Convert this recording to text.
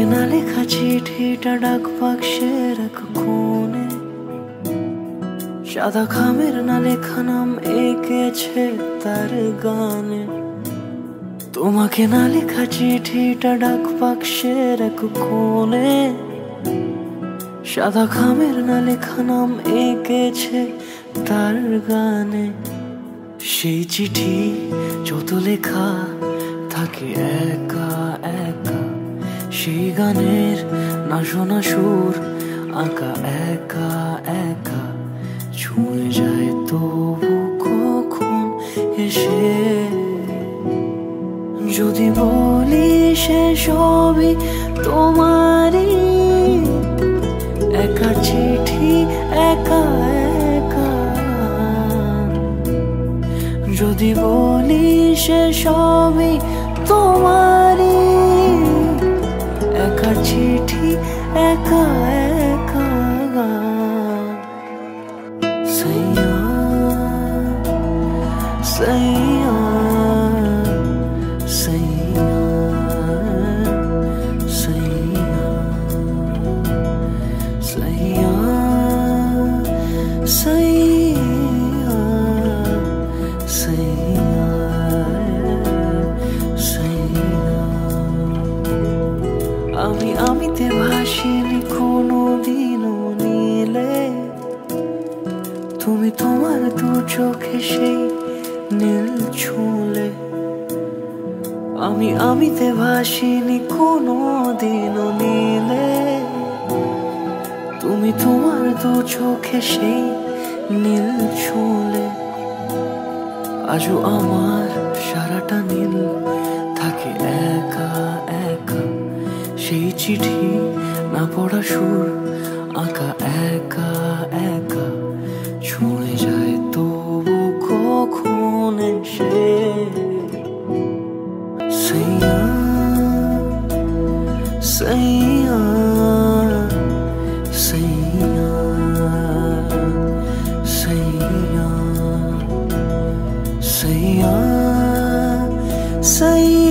তোমাকে না লেখা চিঠিটা ডাক বাক্সের এক কোণে, সাদা খামের না লেখা নাম এঁকেছে তার গানে। তোমাকে না লেখা চিঠিটা ডাক বাক্সের এক কোণে, সাদা খামের না লেখা নাম এঁকেছে তার গানে। সেই চিঠি যত লেখা থাকে একা একা, সেই গানের না শোনা সুর আঁকা একা একা, ছুঁয়ে যায় তবু কখন এসে। যদি বলি সে সবই তোমারই, একা চিঠি একা একা। যদি বলি সে সবই তোমারই, একা চিঠি একা একা। সাইয়া সাইয়া সাইয়া সাইয়া সাইয়া সাইয়া সাইয়া সাইয়া। আমিতে ভাসিনি কোনোদিনও নীলে, তুমি তোমার দু চোখে সেই নীল ছুঁলে। আমিতে ভাসিনি কোনোদিনও নীলে, তুমি তোমার দু চোখে সেই নীল ছুঁলে। আজও আমার সারাটা নীল থাকে একা একা, সেই চিঠি না পড়া সুর আঁকা একা একা, ছুঁয়ে যায় তবু কখন এসে। সাইয়া সাইয়া সাইয়া সাইয়া সাইয়া সাইয়া।